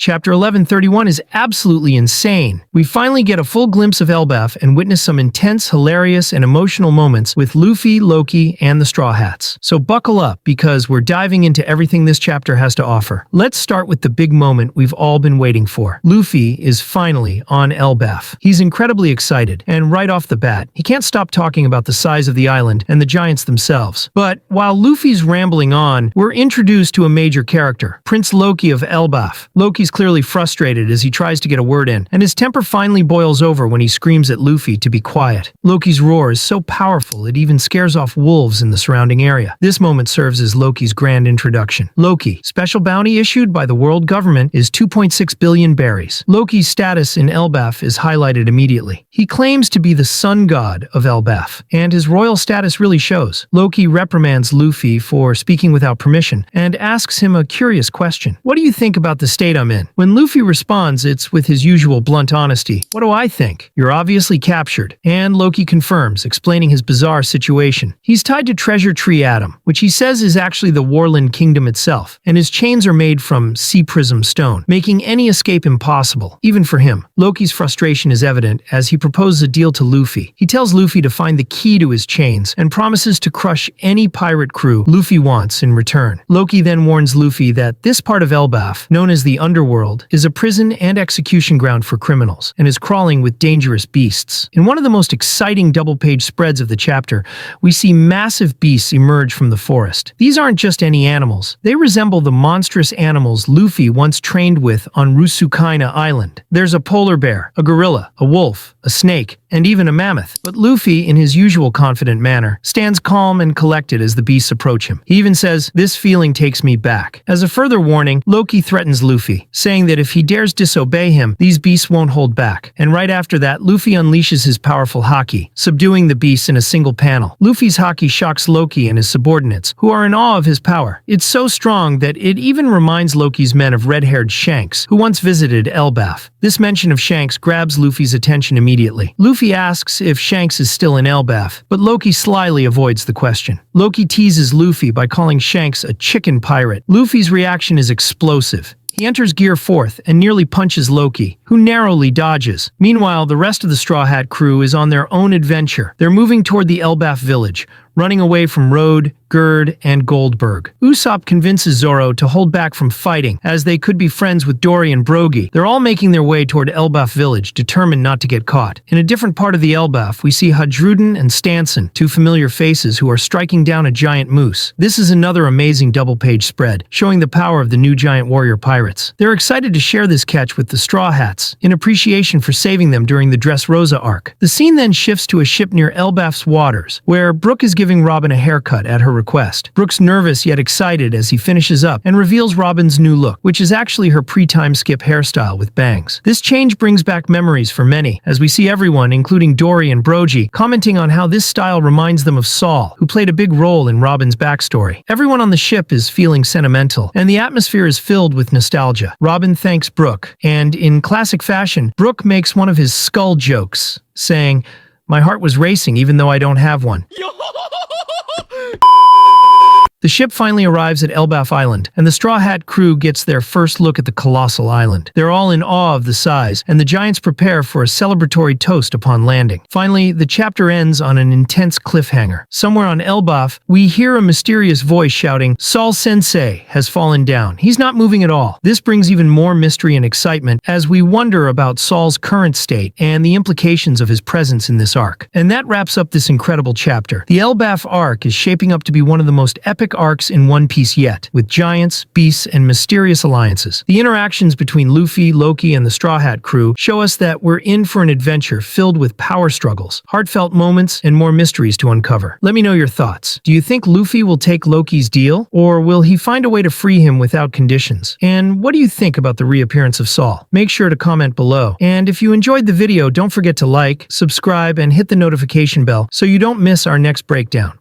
Chapter 1131 is absolutely insane. We finally get a full glimpse of Elbaf and witness some intense, hilarious, and emotional moments with Luffy, Loki, and the Straw Hats. So buckle up, because we're diving into everything this chapter has to offer. Let's start with the big moment we've all been waiting for. Luffy is finally on Elbaf. He's incredibly excited, and right off the bat, he can't stop talking about the size of the island and the giants themselves. But while Luffy's rambling on, we're introduced to a major character, Prince Loki of Elbaf. Loki's clearly frustrated as he tries to get a word in, and his temper finally boils over when he screams at Luffy to be quiet. Loki's roar is so powerful it even scares off wolves in the surrounding area. This moment serves as Loki's grand introduction. Loki, special bounty issued by the world government, is 2.6 billion berries. Loki's status in Elbaf is highlighted immediately. He claims to be the sun god of Elbaf, and his royal status really shows. Loki reprimands Luffy for speaking without permission and asks him a curious question. What do you think about the state I'm in? When Luffy responds, it's with his usual blunt honesty. What do I think? You're obviously captured. And Loki confirms, explaining his bizarre situation. He's tied to Treasure Tree Atom, which he says is actually the Warland Kingdom itself, and his chains are made from sea prism stone, making any escape impossible, even for him. Loki's frustration is evident as he proposes a deal to Luffy. He tells Luffy to find the key to his chains and promises to crush any pirate crew Luffy wants in return. Loki then warns Luffy that this part of Elbaf, known as the Underworld, is a prison and execution ground for criminals, and is crawling with dangerous beasts. In one of the most exciting double-page spreads of the chapter, we see massive beasts emerge from the forest. These aren't just any animals. They resemble the monstrous animals Luffy once trained with on Rusukaina Island. There's a polar bear, a gorilla, a wolf, a snake, and even a mammoth. But Luffy, in his usual confident manner, stands calm and collected as the beasts approach him. He even says, "This feeling takes me back." As a further warning, Loki threatens Luffy, saying that if he dares disobey him, these beasts won't hold back. And right after that, Luffy unleashes his powerful haki, subduing the beasts in a single panel. Luffy's haki shocks Loki and his subordinates, who are in awe of his power. It's so strong that it even reminds Loki's men of red-haired Shanks, who once visited Elbaf. This mention of Shanks grabs Luffy's attention immediately. Luffy asks if Shanks is still in Elbaf, but Loki slyly avoids the question. Loki teases Luffy by calling Shanks a chicken pirate. Luffy's reaction is explosive. He enters Gear 4th and nearly punches Loki, who narrowly dodges. Meanwhile, the rest of the Straw Hat crew is on their own adventure. They're moving toward the Elbaf village, running away from Road, Gerd, and Goldberg. Usopp convinces Zoro to hold back from fighting, as they could be friends with Dory and Brogy. They're all making their way toward Elbaf village, determined not to get caught. In a different part of the Elbaf, we see Hadruden and Stanson, two familiar faces who are striking down a giant moose. This is another amazing double-page spread, showing the power of the new giant warrior pirates. They're excited to share this catch with the Straw Hats, in appreciation for saving them during the Dressrosa arc. The scene then shifts to a ship near Elbaf's waters, where Brook is giving Robin a haircut at her request. Brook's nervous yet excited as he finishes up and reveals Robin's new look, which is actually her pre-time skip hairstyle with bangs. This change brings back memories for many, as we see everyone, including Dory and Brogy, commenting on how this style reminds them of Saul, who played a big role in Robin's backstory. Everyone on the ship is feeling sentimental, and the atmosphere is filled with nostalgia. Robin thanks Brook, and in classic fashion, Brook makes one of his skull jokes, saying, "My heart was racing even though I don't have one." The ship finally arrives at Elbaf Island, and the Straw Hat crew gets their first look at the colossal island. They're all in awe of the size, and the giants prepare for a celebratory toast upon landing. Finally, the chapter ends on an intense cliffhanger. Somewhere on Elbaf, we hear a mysterious voice shouting, "Saul Sensei has fallen down. He's not moving at all." This brings even more mystery and excitement as we wonder about Saul's current state and the implications of his presence in this arc. And that wraps up this incredible chapter. The Elbaf arc is shaping up to be one of the most epic arcs in One Piece yet, with giants, beasts, and mysterious alliances. The interactions between Luffy, Loki, and the Straw Hat crew show us that we're in for an adventure filled with power struggles, heartfelt moments, and more mysteries to uncover. Let me know your thoughts. Do you think Luffy will take Loki's deal, or will he find a way to free him without conditions? And what do you think about the reappearance of Saul? Make sure to comment below. And if you enjoyed the video, don't forget to like, subscribe, and hit the notification bell so you don't miss our next breakdown.